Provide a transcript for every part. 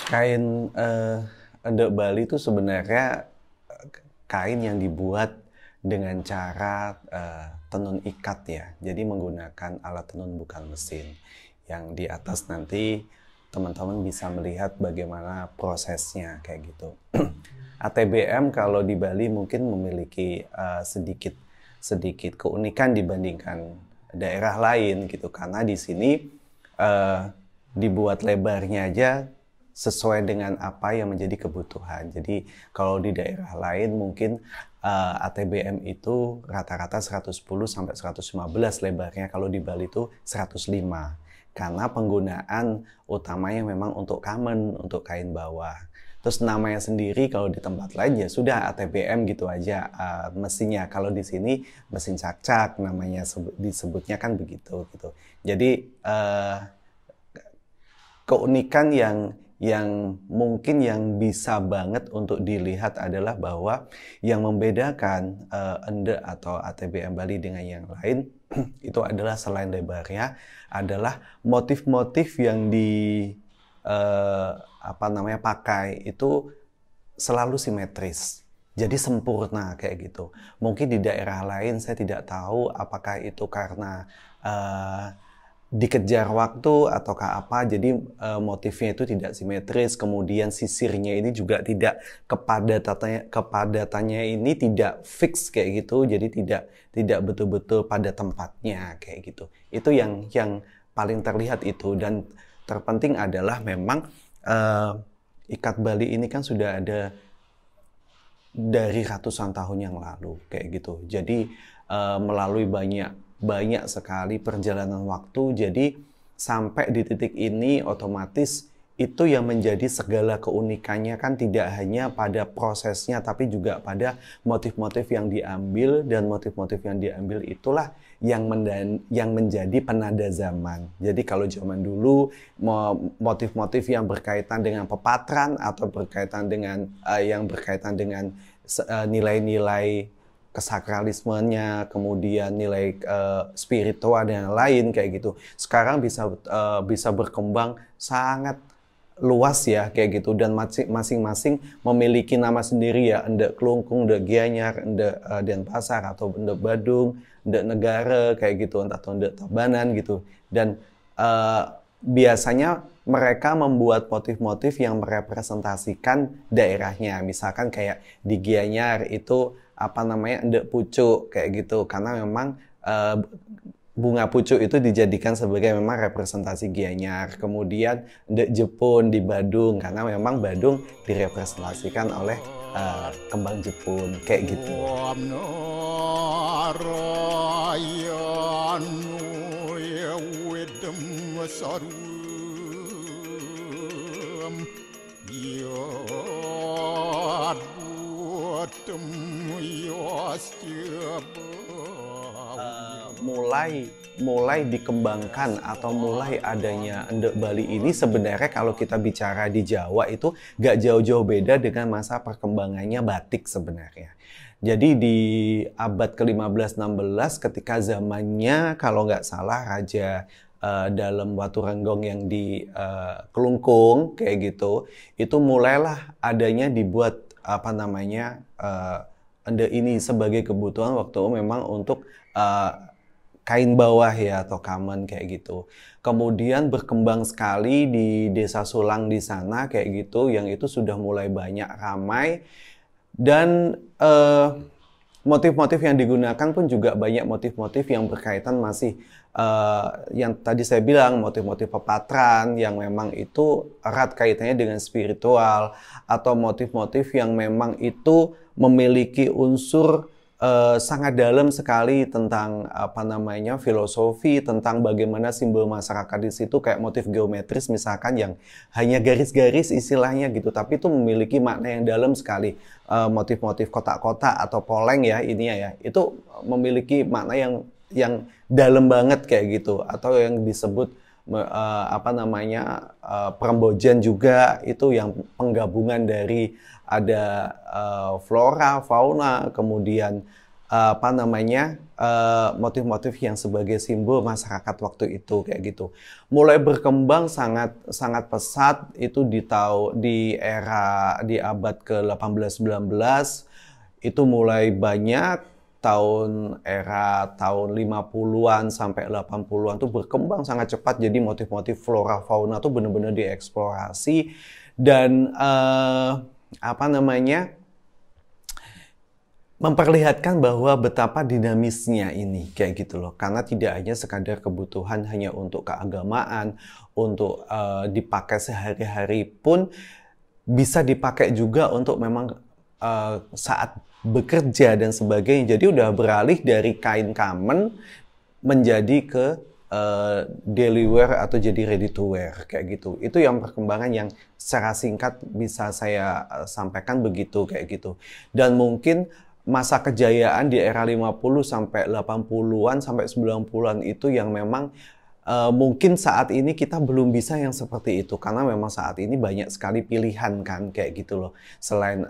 Kain endek Bali itu sebenarnya kain yang dibuat dengan cara tenun ikat ya. Jadi menggunakan alat tenun bukan mesin. Yang di atas nanti teman-teman bisa melihat bagaimana prosesnya kayak gitu. ATBM kalau di Bali mungkin memiliki sedikit keunikan dibandingkan daerah lain gitu, karena di sini dibuat lebarnya aja sesuai dengan apa yang menjadi kebutuhan. Jadi kalau di daerah lain mungkin ATBM itu rata-rata 110 sampai 115 lebarnya, kalau di Bali itu 105. Karena penggunaan utamanya memang untuk kamen, untuk kain bawah. Terus namanya sendiri kalau di tempat lain ya sudah ATBM gitu aja mesinnya. Kalau di sini mesin cak-cak namanya disebutnya kan begitu gitu. Jadi keunikan yang mungkin yang bisa banget untuk dilihat adalah bahwa yang membedakan endek atau ATBM Bali dengan yang lain itu adalah selain lebarnya adalah motif-motif yang pakai itu selalu simetris. Jadi sempurna kayak gitu. Mungkin di daerah lain saya tidak tahu apakah itu karena dikejar waktu ataukah apa, jadi motifnya itu tidak simetris, kemudian sisirnya ini juga tidak kepadatannya ini tidak fix kayak gitu, jadi tidak betul-betul pada tempatnya kayak gitu. Itu yang paling terlihat itu. Dan terpenting adalah memang ikat Bali ini kan sudah ada dari ratusan tahun yang lalu kayak gitu. Jadi melalui banyak sekali perjalanan waktu, jadi sampai di titik ini otomatis itu yang menjadi segala keunikannya kan tidak hanya pada prosesnya tapi juga pada motif-motif yang diambil, dan motif-motif yang diambil itulah yang menjadi penada zaman. Jadi kalau zaman dulu motif-motif yang berkaitan dengan pepatran atau berkaitan dengan yang berkaitan dengan nilai-nilai kesakralismenya, kemudian nilai spiritual dan lain kayak gitu. Sekarang bisa berkembang sangat luas ya kayak gitu, dan masing-masing memiliki nama sendiri ya, endek Klungkung, endek Gianyar, endek Denpasar atau endek Badung, endek Negara kayak gitu, atau endek Tabanan gitu. Dan biasanya mereka membuat motif-motif yang merepresentasikan daerahnya. Misalkan kayak di Gianyar itu endek pucuk kayak gitu, karena memang bunga pucuk itu dijadikan sebagai memang representasi Gianyar. Kemudian endek Jepun di Badung, karena memang Badung direpresentasikan oleh kembang Jepun kayak gitu. Mulai dikembangkan atau mulai adanya endek Bali ini sebenarnya kalau kita bicara di Jawa itu gak jauh-jauh beda dengan masa perkembangannya batik sebenarnya. Jadi di abad ke-15-16 ketika zamannya kalau nggak salah Raja dalam Waturenggong yang di Kelungkung kayak gitu, itu mulailah adanya dibuat endek ini sebagai kebutuhan waktu memang untuk kain bawah ya atau kamen kayak gitu. Kemudian berkembang sekali di Desa Sulang di sana kayak gitu, yang itu sudah mulai banyak ramai, dan motif-motif yang digunakan pun juga banyak motif-motif yang berkaitan masih yang tadi saya bilang motif-motif pepatran yang memang itu erat kaitannya dengan spiritual, atau motif-motif yang memang itu memiliki unsur sangat dalam sekali tentang filosofi, tentang bagaimana simbol masyarakat di situ, kayak motif geometris misalkan yang hanya garis-garis istilahnya gitu, tapi itu memiliki makna yang dalam sekali. Motif-motif kotak-kotak atau poleng ya ini ya, itu memiliki makna yang dalam banget kayak gitu, atau yang disebut Prembojan juga, itu yang penggabungan dari ada flora, fauna, kemudian apa namanya motif-motif yang sebagai simbol masyarakat waktu itu kayak gitu. Mulai berkembang sangat sangat pesat itu di era di abad ke-18-19 itu mulai banyak tahun 50-an sampai 80-an tuh berkembang sangat cepat, jadi motif-motif flora fauna tuh benar-benar dieksplorasi dan apa namanya memperlihatkan bahwa betapa dinamisnya ini kayak gitu loh, karena tidak hanya sekadar kebutuhan hanya untuk keagamaan, untuk dipakai sehari-hari pun bisa dipakai juga untuk memang saat bekerja dan sebagainya. Jadi udah beralih dari kain kamen menjadi ke daily wear atau jadi ready to wear kayak gitu. Itu yang perkembangan yang secara singkat bisa saya sampaikan begitu kayak gitu. Dan mungkin masa kejayaan di era 50 sampai 80-an sampai 90-an itu yang memang mungkin saat ini kita belum bisa yang seperti itu karena memang saat ini banyak sekali pilihan kan kayak gitu loh. Selain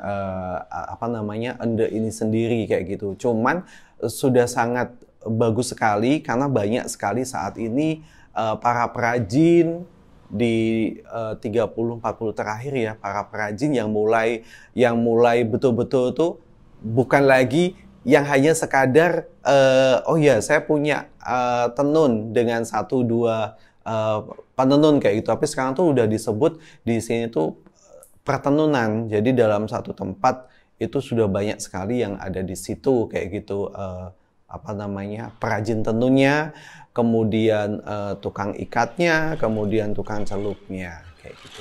apa namanya Ende ini sendiri kayak gitu. Cuman sudah sangat bagus sekali karena banyak sekali saat ini para perajin di 30-40 terakhir ya, para perajin yang mulai betul-betul tuh bukan lagi yang hanya sekadar oh ya saya punya tenun dengan 1-2 penenun kayak gitu, tapi sekarang tuh udah disebut di sini tuh pertenunan. Jadi dalam satu tempat itu sudah banyak sekali yang ada di situ kayak gitu, apa namanya perajin tenunnya, kemudian tukang ikatnya, kemudian tukang celupnya kayak gitu.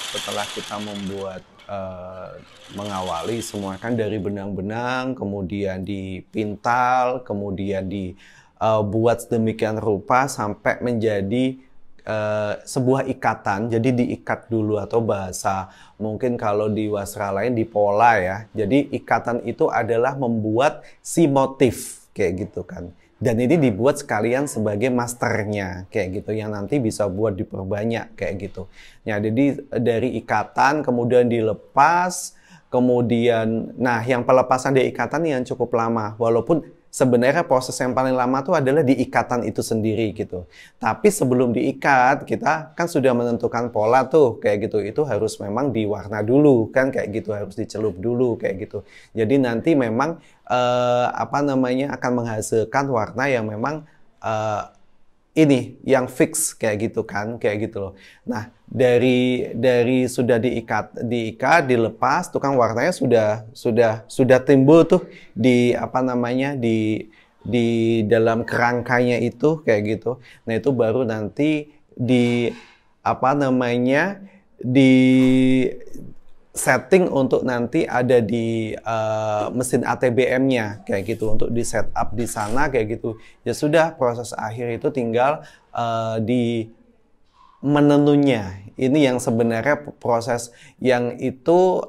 Setelah kita membuat mengawali semua kan dari benang-benang, kemudian dipintal, kemudian dibuat sedemikian rupa sampai menjadi sebuah ikatan. Jadi diikat dulu atau bahasa mungkin kalau di wasra lain dipola ya. Jadi ikatan itu adalah membuat si motif kayak gitu kan. Dan ini dibuat sekalian sebagai masternya kayak gitu yang nanti bisa buat diperbanyak kayak gitu. Ya, jadi dari ikatan kemudian dilepas, kemudian nah yang pelepasan dari ikatan yang cukup lama walaupun sebenarnya proses yang paling lama itu adalah di ikatan itu sendiri gitu. Tapi sebelum diikat kita kan sudah menentukan pola tuh kayak gitu. Itu harus memang diwarna dulu kan kayak gitu, harus dicelup dulu kayak gitu. Jadi nanti memang apa namanya akan menghasilkan warna yang memang ini yang fix kayak gitu kan kayak gitu loh. Nah dari sudah diikat dilepas tukang warnanya sudah timbul tuh di apa namanya di dalam kerangkanya itu kayak gitu. Nah itu baru nanti di apa namanya di setting untuk nanti ada di mesin ATBM-nya kayak gitu untuk di setup di sana kayak gitu. Ya sudah proses akhir itu tinggal di menenunnya. Ini yang sebenarnya proses yang itu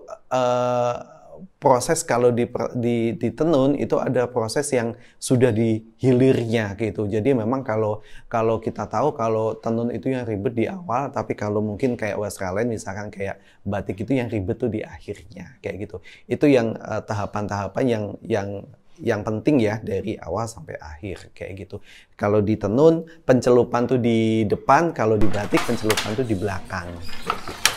proses kalau ditenun itu ada proses yang sudah di hilirnya gitu. Jadi memang kalau kita tahu kalau tenun itu yang ribet di awal, tapi kalau mungkin kayak wasra lain misalkan kayak batik itu yang ribet tuh di akhirnya kayak gitu. Itu yang tahapan-tahapan yang penting ya dari awal sampai akhir kayak gitu. Kalau di tenun pencelupan tuh di depan, kalau di batik pencelupan tuh di belakang kayak gitu.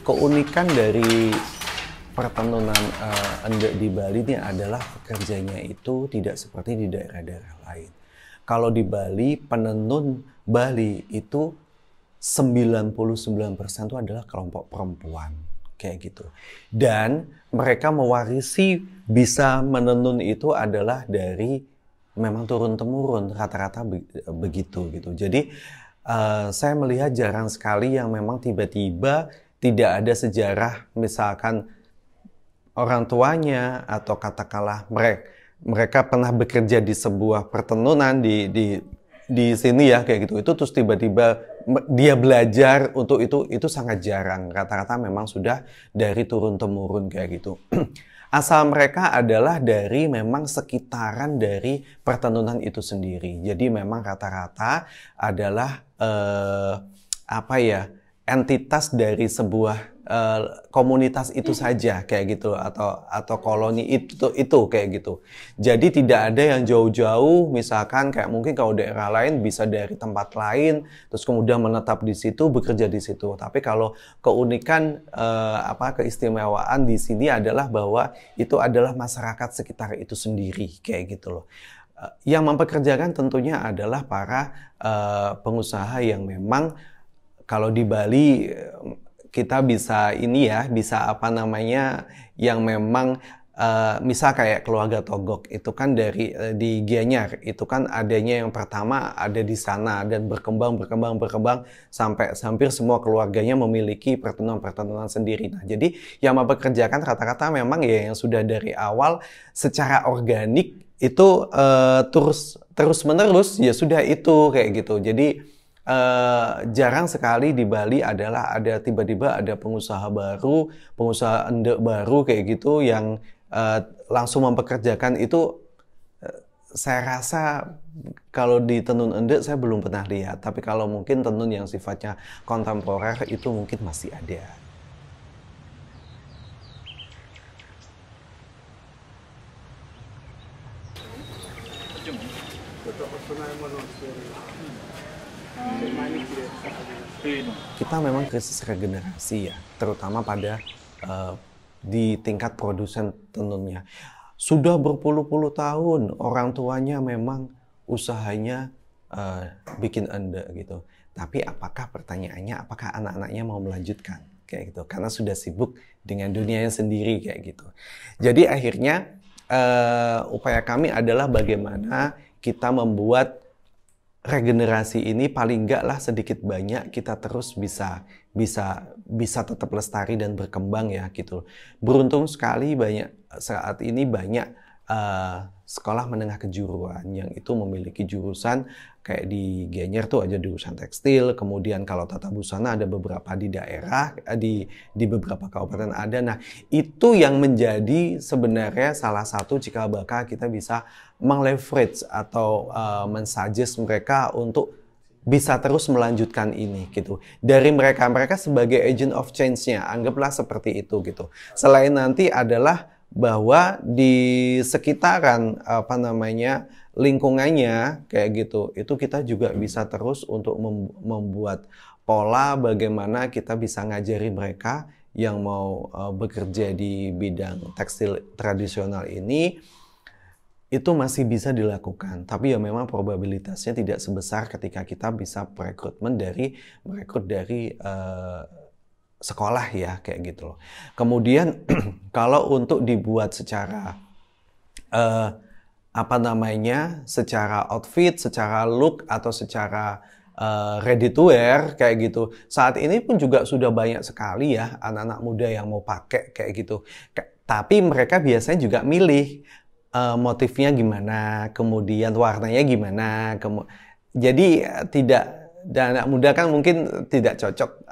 Keunikan dari pertenunan endek di Bali ini adalah pekerjanya itu tidak seperti di daerah-daerah lain. Kalau di Bali, penenun Bali itu 99% itu adalah kelompok perempuan kayak gitu. Dan mereka mewarisi bisa menenun itu adalah dari memang turun-temurun, rata-rata begitu gitu. Jadi saya melihat jarang sekali yang memang tiba-tiba tidak ada sejarah misalkan orang tuanya atau katakanlah mereka pernah bekerja di sebuah pertenunan di sini ya kayak gitu. Itu terus tiba-tiba dia belajar untuk itu sangat jarang. Rata-rata memang sudah dari turun-temurun kayak gitu. Asal mereka adalah dari memang sekitaran dari pertenunan itu sendiri. Jadi memang rata-rata adalah apa ya, entitas dari sebuah komunitas itu saja kayak gitu, atau koloni itu kayak gitu. Jadi tidak ada yang jauh-jauh, misalkan kayak mungkin kalau daerah lain bisa dari tempat lain terus kemudian menetap di situ, bekerja di situ. Tapi kalau keunikan keistimewaan di sini adalah bahwa itu adalah masyarakat sekitar itu sendiri kayak gitu loh. Yang mempekerjakan tentunya adalah para pengusaha yang memang kalau di Bali kita bisa bisa yang memang misal kayak keluarga Togok itu kan dari di Gianyar itu kan adanya yang pertama ada di sana dan berkembang sampai hampir semua keluarganya memiliki pertemuan sendiri. Nah, jadi yang mempekerjakan rata-rata memang ya yang sudah dari awal secara organik itu terus menerus ya sudah itu kayak gitu. Jadi jarang sekali di Bali ada tiba-tiba ada pengusaha ende baru kayak gitu yang langsung mempekerjakan itu. Saya rasa kalau di tenun ende saya belum pernah lihat, tapi kalau mungkin tenun yang sifatnya kontemporer itu mungkin masih ada. Kita memang krisis regenerasi ya, terutama pada di tingkat produsen tenunnya. Sudah berpuluh-puluh tahun orang tuanya memang usahanya bikin ende gitu. Tapi pertanyaannya apakah anak-anaknya mau melanjutkan kayak gitu? Karena sudah sibuk dengan dunianya sendiri kayak gitu. Jadi akhirnya upaya kami adalah bagaimana kita membuat regenerasi ini paling enggak lah sedikit banyak kita terus bisa tetap lestari dan berkembang ya gitu. Beruntung sekali saat ini banyak sekolah menengah kejuruan yang itu memiliki jurusan kayak di Gianyar tuh ada jurusan tekstil, kemudian kalau tata busana ada beberapa di daerah, di beberapa kabupaten ada. Nah, itu yang menjadi sebenarnya salah satu cikal bakal kita bisa meng-leverage atau men-suggest mereka untuk bisa terus melanjutkan ini gitu. Dari mereka sebagai agent of change-nya, anggaplah seperti itu gitu. Selain nanti adalah bahwa di sekitaran lingkungannya kayak gitu, itu kita juga bisa terus untuk membuat pola bagaimana kita bisa ngajari mereka yang mau bekerja di bidang tekstil tradisional ini. Itu masih bisa dilakukan, tapi ya memang probabilitasnya tidak sebesar ketika kita bisa merekrut dari sekolah ya kayak gitu loh. Kemudian kalau untuk dibuat secara secara outfit, secara look atau secara ready to wear kayak gitu. Saat ini pun juga sudah banyak sekali ya anak-anak muda yang mau pakai kayak gitu. Tapi mereka biasanya juga milih motifnya gimana, kemudian warnanya gimana. Jadi dan anak muda kan mungkin tidak cocok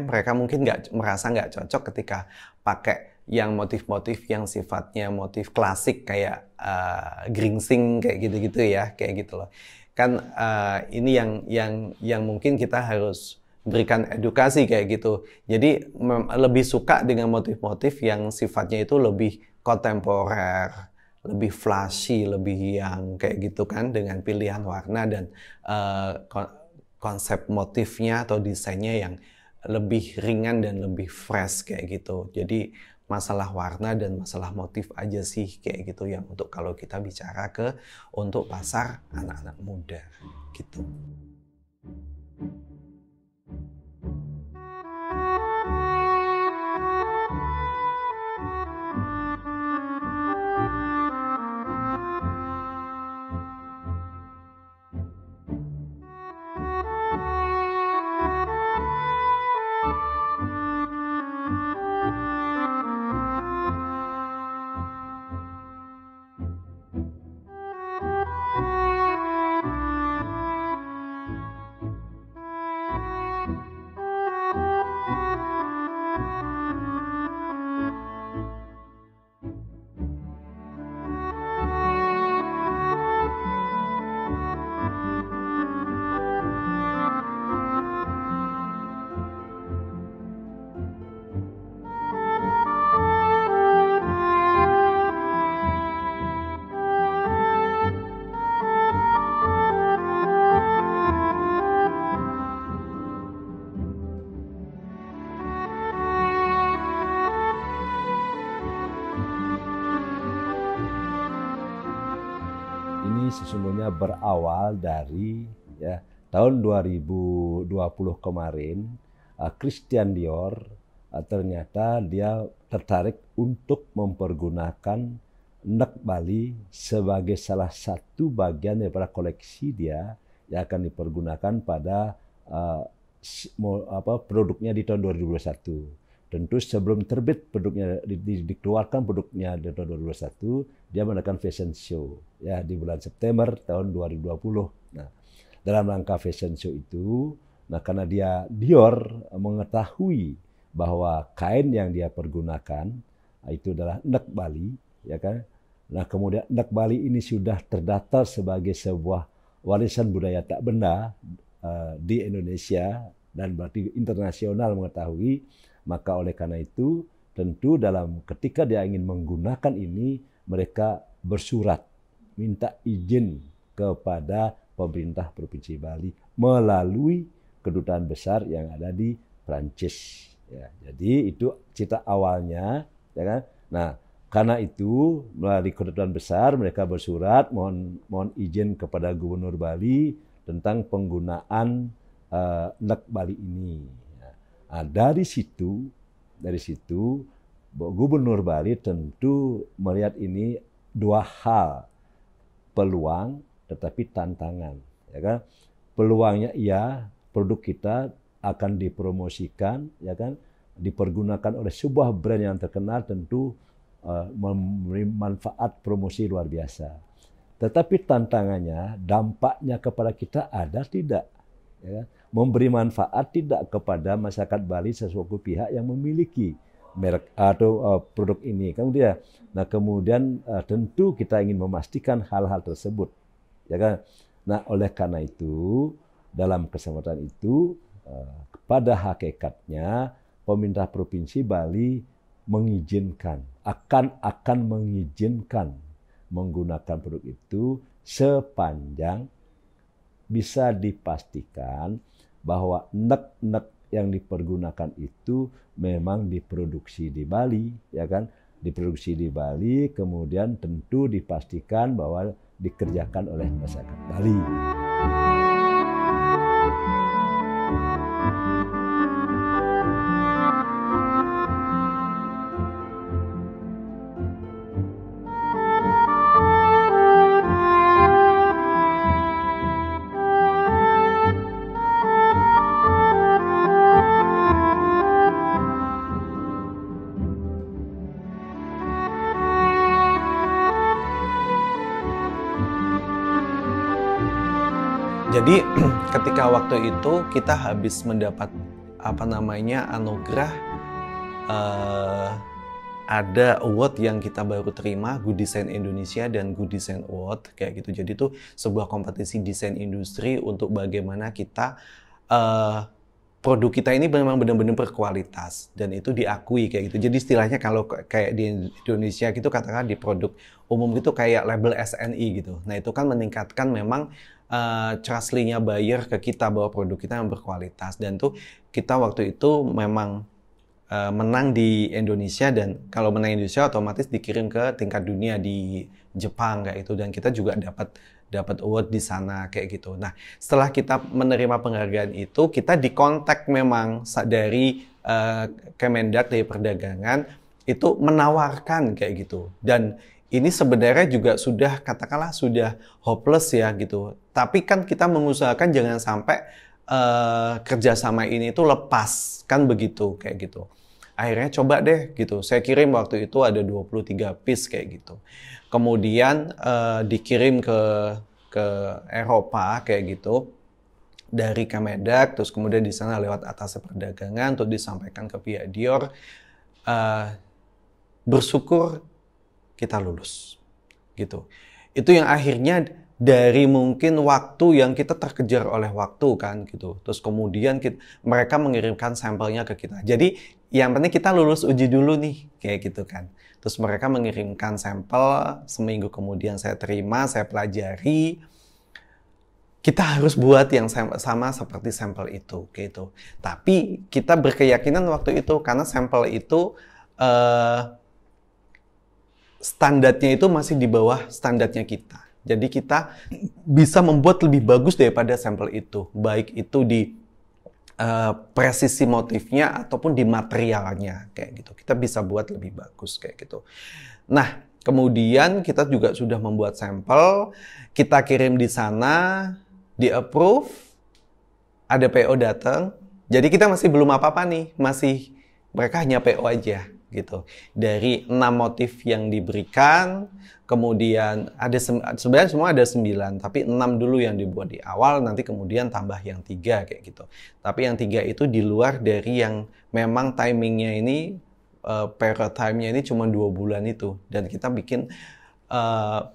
mereka mungkin merasa nggak cocok ketika pakai yang motif-motif yang sifatnya motif klasik kayak geringsing kayak gitu-gitu ya, kayak gitu loh. Kan ini yang mungkin kita harus berikan edukasi kayak gitu. Jadi lebih suka dengan motif-motif yang sifatnya itu lebih kontemporer, lebih flashy, lebih yang kayak gitu kan, dengan pilihan warna dan konsep motifnya atau desainnya yang lebih ringan dan lebih fresh kayak gitu. Jadi masalah warna dan masalah motif aja sih kayak gitu yang untuk kalau kita bicara untuk pasar anak-anak muda gitu. sesungguhnya berawal dari ya tahun 2020 kemarin, Christian Dior ternyata dia tertarik untuk mempergunakan Nek Bali sebagai salah satu bagian daripada koleksi dia yang akan dipergunakan pada produknya di tahun 2021. Tentu sebelum terbit produknya, dikeluarkan produknya di tahun 2021, dia mengadakan fashion show ya di bulan September tahun 2020. Nah, dalam rangka fashion show itu, nah karena Dior mengetahui bahwa kain yang dia pergunakan itu adalah Nek Bali, ya kan? Nah, kemudian Nek Bali ini sudah terdaftar sebagai sebuah warisan budaya tak benda di Indonesia dan berarti internasional mengetahui. Maka oleh karena itu tentu ketika dia ingin menggunakan ini, mereka bersurat minta izin kepada pemerintah Provinsi Bali melalui kedutaan besar yang ada di Prancis. Ya, jadi itu cerita awalnya, ya kan? Nah, karena itu melalui kedutaan besar mereka bersurat mohon izin kepada Gubernur Bali tentang penggunaan Nek Bali ini. Nah, dari situ Gubernur Bali tentu melihat ini dua hal, peluang tetapi tantangan, ya kan? Peluangnya iya, produk kita akan dipromosikan, ya kan? Dipergunakan oleh sebuah brand yang terkenal, tentu memberi manfaat promosi luar biasa. Tetapi tantangannya, dampaknya kepada kita ada tidak? Ya kan? Memberi manfaat tidak kepada masyarakat Bali sesuatu pihak yang memiliki merek atau produk ini. Kemudian tentu kita ingin memastikan hal-hal tersebut, ya kan? Nah, oleh karena itu dalam kesempatan itu pada hakikatnya pemerintah Provinsi Bali akan mengizinkan menggunakan produk itu sepanjang bisa dipastikan bahwa nek-nek yang dipergunakan itu memang diproduksi di Bali, ya kan? Diproduksi di Bali, kemudian tentu dipastikan bahwa dikerjakan oleh masyarakat Bali. Jadi ketika waktu itu kita habis mendapat anugerah, ada award yang kita baru terima, Good Design Indonesia dan Good Design Award kayak gitu. Jadi itu sebuah kompetisi desain industri untuk bagaimana kita produk kita ini memang benar-benar berkualitas dan itu diakui kayak gitu. Jadi istilahnya kalau kayak di Indonesia gitu katakan di produk umum gitu kayak label SNI gitu. Nah itu kan meningkatkan memang trustly-nya buyer ke kita bahwa produk kita yang berkualitas, dan tuh kita waktu itu memang menang di Indonesia, dan kalau menang Indonesia otomatis dikirim ke tingkat dunia di Jepang kayak itu, dan kita juga dapat award di sana kayak gitu. Nah setelah kita menerima penghargaan itu, kita dikontak memang dari Kemendak, dari perdagangan itu menawarkan kayak gitu, dan ini sebenarnya juga sudah katakanlah sudah hopeless ya gitu. Tapi kan kita mengusahakan jangan sampai kerjasama ini itu lepas kan begitu kayak gitu. Akhirnya coba deh gitu. Saya kirim waktu itu ada 23 piece kayak gitu. Kemudian dikirim ke Eropa kayak gitu dari Kemendak, terus kemudian di sana lewat atas perdagangan untuk disampaikan ke pihak Dior. Bersyukur kita lulus gitu. Itu yang akhirnya dari mungkin waktu yang kita terkejar oleh waktu kan gitu. Terus kemudian mereka mengirimkan sampelnya ke kita. Jadi yang penting kita lulus uji dulu nih kayak gitu kan. Terus mereka mengirimkan sampel, seminggu kemudian saya terima, saya pelajari. Kita harus buat yang sama seperti sampel itu gitu. Tapi kita berkeyakinan waktu itu karena sampel itu standarnya itu masih di bawah standarnya kita Jadi kita bisa membuat lebih bagus daripada sampel itu, baik itu di presisi motifnya ataupun di materialnya kayak gitu. Kita bisa buat lebih bagus kayak gitu. Nah, kemudian kita juga sudah membuat sampel, kita kirim di sana, di approve, ada PO datang. Jadi kita masih belum apa-apa nih, mereka hanya PO aja gitu. Dari 6 motif yang diberikan, kemudian sebenarnya semua ada 9, tapi 6 dulu yang dibuat di awal, nanti kemudian tambah yang 3 kayak gitu. Tapi yang 3 itu di luar dari yang memang timingnya ini, period time-nya ini cuma 2 bulan itu. Dan kita bikin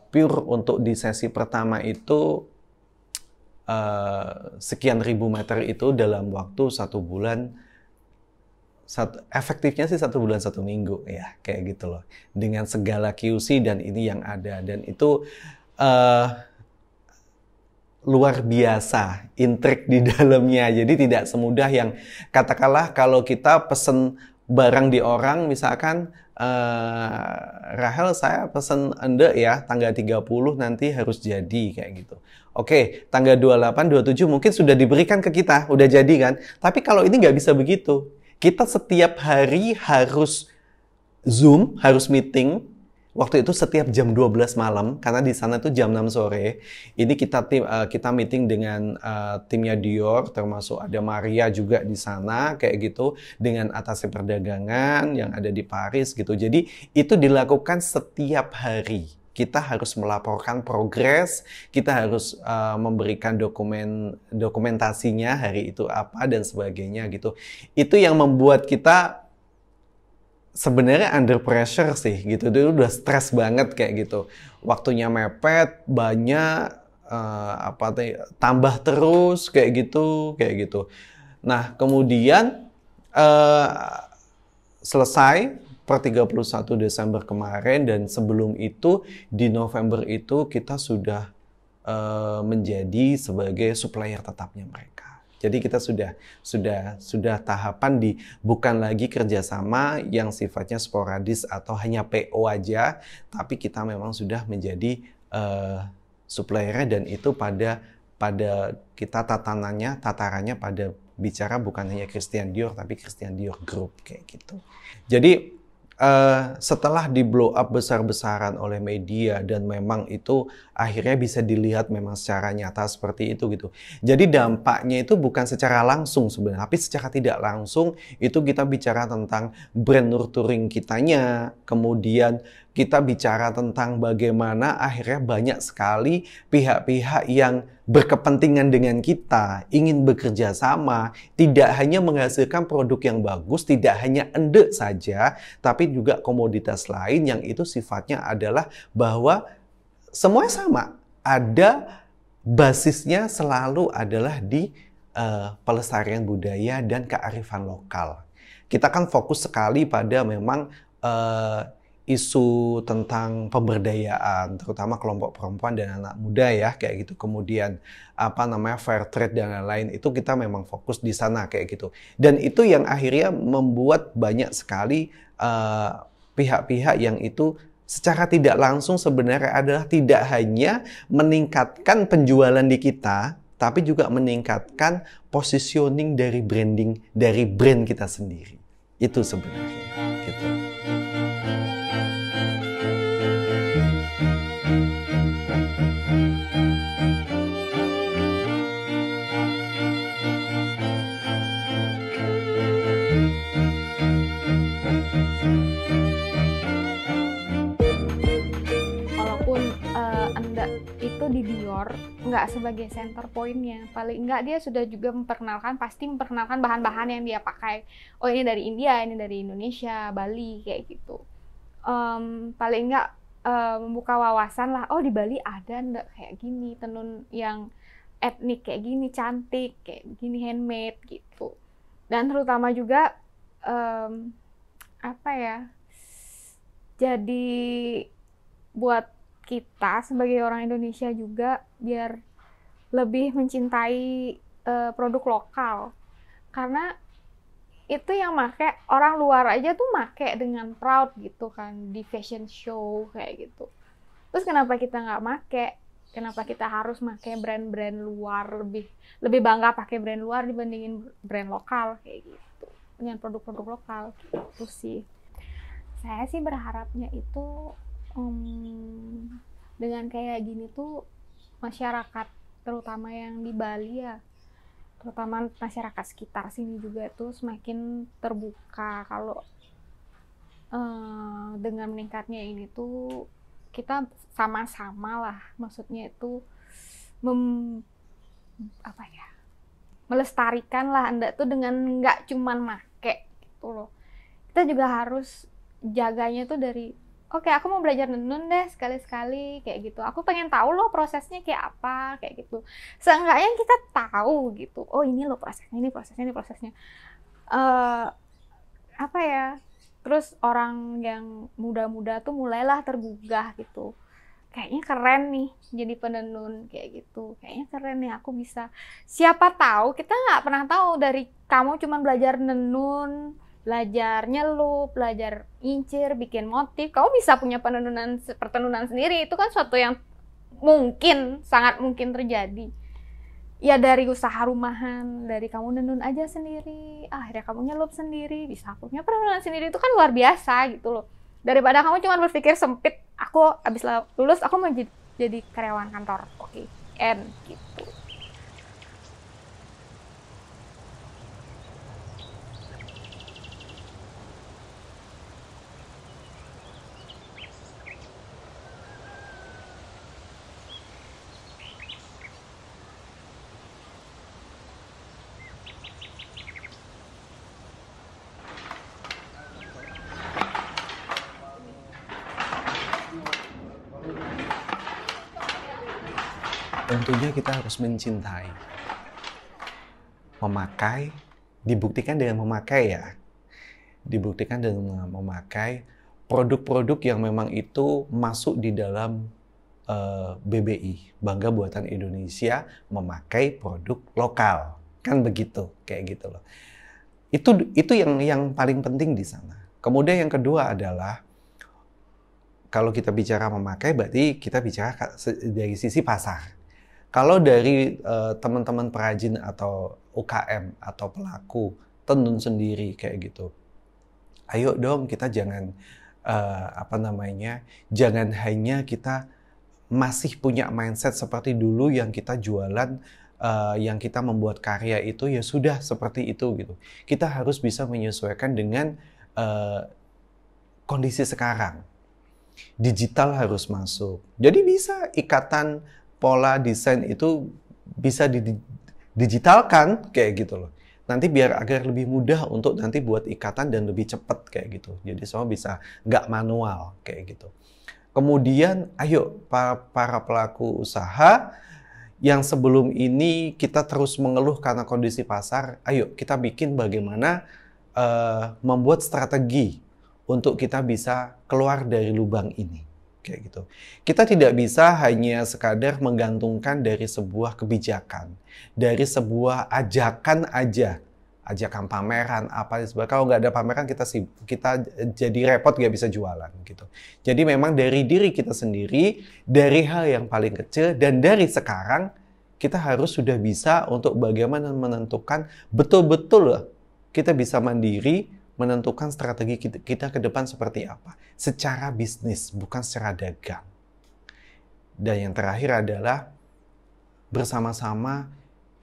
pure untuk di sesi pertama itu sekian ribu meter itu dalam waktu 1 bulan, efektifnya sih 1 bulan 1 minggu ya kayak gitu loh, dengan segala QC dan ini yang ada, dan itu luar biasa intrik di dalamnya. Jadi tidak semudah yang katakanlah kalau kita pesen barang di orang, misalkan Rahel saya pesen Ende ya tanggal 30 nanti harus jadi kayak gitu. Oke, tanggal 28, 27 mungkin sudah diberikan ke kita, udah jadi kan. Tapi kalau ini nggak bisa begitu. Kita setiap hari harus Zoom, harus meeting. Waktu itu setiap jam 12 malam, karena di sana itu jam 6 sore. Ini kita meeting dengan timnya Dior, termasuk ada Maria juga di sana, kayak gitu, dengan atase perdagangan yang ada di Paris gitu. Jadi itu dilakukan setiap hari. Kita harus melaporkan progres, kita harus memberikan dokumentasinya hari itu apa dan sebagainya gitu. Itu yang membuat kita sebenarnya under pressure sih gitu. Itu udah stres banget kayak gitu. Waktunya mepet, banyak tambah terus kayak gitu. Nah, kemudian selesai per 31 Desember kemarin, dan sebelum itu di November itu kita sudah menjadi sebagai supplier tetapnya mereka. Jadi kita sudah tahapan bukan lagi kerjasama yang sifatnya sporadis atau hanya PO aja, tapi kita memang sudah menjadi supplier, dan itu pada kita tatarannya pada bicara bukan hanya Christian Dior tapi Christian Dior Group kayak gitu. Jadi setelah di blow up besar-besaran oleh media, dan memang itu akhirnya bisa dilihat memang secara nyata seperti itu gitu. Jadi dampaknya itu bukan secara langsung sebenarnya, tapi secara tidak langsung itu kita bicara tentang brand nurturing kitanya, kemudian kita bicara tentang bagaimana akhirnya banyak sekali pihak-pihak yang berkepentingan dengan kita, ingin bekerja sama, tidak hanya menghasilkan produk yang bagus, tidak hanya Ende saja, tapi juga komoditas lain yang itu sifatnya adalah bahwa semuanya sama. Ada basisnya selalu adalah di pelestarian budaya dan kearifan lokal. Kita kan fokus sekali pada memang isu tentang pemberdayaan, terutama kelompok perempuan dan anak muda ya, kayak gitu. Kemudian fair trade dan lain-lain, itu kita memang fokus di sana kayak gitu. Dan itu yang akhirnya membuat banyak sekali pihak-pihak yang itu secara tidak langsung sebenarnya adalah tidak hanya meningkatkan penjualan di kita, tapi juga meningkatkan positioning dari branding dari brand kita sendiri. Itu sebenarnya gitu. Di Dior nggak sebagai center point-nya, paling nggak dia sudah juga pasti memperkenalkan bahan-bahan yang dia pakai. Oh, ini dari India, ini dari Indonesia, Bali kayak gitu. Paling nggak membuka wawasan lah. Oh, di Bali ada nggak kayak gini tenun yang etnik kayak gini, cantik kayak gini, handmade gitu. Dan terutama juga jadi buat kita sebagai orang Indonesia juga biar lebih mencintai produk lokal, karena itu yang make orang luar aja tuh make dengan proud gitu kan di fashion show kayak gitu. Terus kenapa kita nggak make Kenapa kita harus pakai brand-brand luar, lebih bangga pakai brand luar dibandingin brand lokal kayak gitu, dengan produk-produk lokal gitu sih. Saya sih berharapnya itu dengan kayak gini tuh masyarakat terutama yang di Bali ya, terutama masyarakat sekitar sini juga tuh semakin terbuka kalau dengan meningkatnya ini tuh kita sama-sama lah, maksudnya itu melestarikan lah Anda tuh dengan nggak cuman make gitu loh. Kita juga harus jaganya tuh dari oke, aku mau belajar nenun deh sekali-sekali kayak gitu. Aku pengen tahu loh prosesnya kayak apa kayak gitu. Seenggaknya kita tahu gitu. Oh ini loh prosesnya, ini prosesnya, ini prosesnya. Apa ya? Terus orang yang muda-muda tuh mulailah tergugah gitu. Kayaknya keren nih jadi penenun kayak gitu. Kayaknya keren nih aku bisa. Siapa tahu kita nggak pernah tahu dari kamu cuma belajar nenun, belajar nyelup, belajar incir, bikin motif. Kamu bisa punya pertenunan sendiri. Itu kan suatu yang mungkin, sangat mungkin terjadi. Ya dari usaha rumahan, dari kamu nenun aja sendiri, akhirnya kamu nyelup sendiri, bisa punya pertenunan sendiri, itu kan luar biasa gitu loh. Daripada kamu cuma berpikir sempit, aku abis lulus aku mau jadi karyawan kantor, oke, end gitu. Tentunya kita harus mencintai. Memakai, dibuktikan dengan memakai ya. Dibuktikan dengan memakai produk-produk yang memang itu masuk di dalam BBI, Bangga Buatan Indonesia, memakai produk lokal. Kan begitu, kayak gitu loh. Itu yang paling penting di sana. Kemudian yang kedua adalah kalau kita bicara memakai berarti kita bicara dari sisi pasar. Kalau dari teman-teman perajin atau UKM atau pelaku tenun sendiri kayak gitu, ayo dong kita jangan jangan hanya kita masih punya mindset seperti dulu yang kita jualan, yang kita membuat karya itu ya sudah seperti itu gitu. Kita harus bisa menyesuaikan dengan kondisi sekarang. Digital harus masuk. Jadi bisa ikatan pola desain itu bisa didigitalkan kayak gitu loh. Nanti biar agar lebih mudah untuk nanti buat ikatan dan lebih cepat kayak gitu. Jadi semua bisa nggak manual kayak gitu. Kemudian ayo para pelaku usaha yang sebelum ini kita terus mengeluh karena kondisi pasar, ayo kita bikin bagaimana membuat strategi untuk kita bisa keluar dari lubang ini. Kayak gitu. Kita tidak bisa hanya sekadar menggantungkan dari sebuah kebijakan, dari sebuah ajakan aja, ajakan pameran apa sebagainya. Kalau nggak ada pameran kita jadi repot nggak bisa jualan gitu. Jadi memang dari diri kita sendiri, dari hal yang paling kecil dan dari sekarang kita harus sudah bisa untuk bagaimana menentukan betul-betul kita bisa mandiri, menentukan strategi kita ke depan seperti apa. Secara bisnis, bukan secara dagang. Dan yang terakhir adalah bersama-sama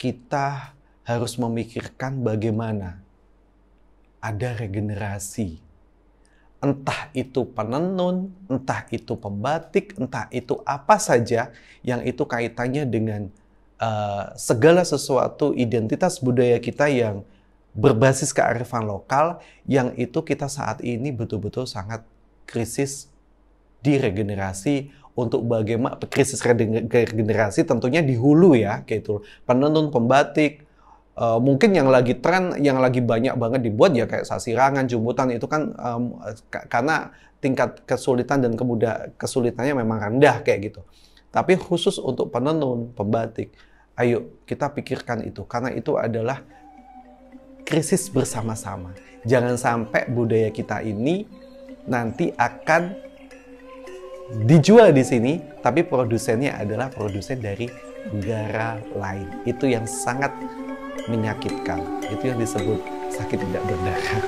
kita harus memikirkan bagaimana ada regenerasi. Entah itu penenun, entah itu pembatik, entah itu apa saja yang itu kaitannya dengan segala sesuatu identitas budaya kita yang berbasis kearifan lokal, yang itu kita saat ini betul-betul sangat krisis di regenerasi. Untuk bagaimana krisis regenerasi tentunya di hulu ya, kayak itu penenun, pembatik, mungkin yang lagi tren, yang lagi banyak banget dibuat ya kayak sasirangan, jumbutan itu kan karena tingkat kesulitan dan kesulitannya memang rendah kayak gitu. Tapi khusus untuk penenun, pembatik, ayo kita pikirkan itu karena itu adalah krisis bersama-sama. Jangan sampai budaya kita ini nanti akan dijual di sini, tapi produsennya adalah produsen dari negara lain. Itu yang sangat menyakitkan. Itu yang disebut sakit tidak berdarah.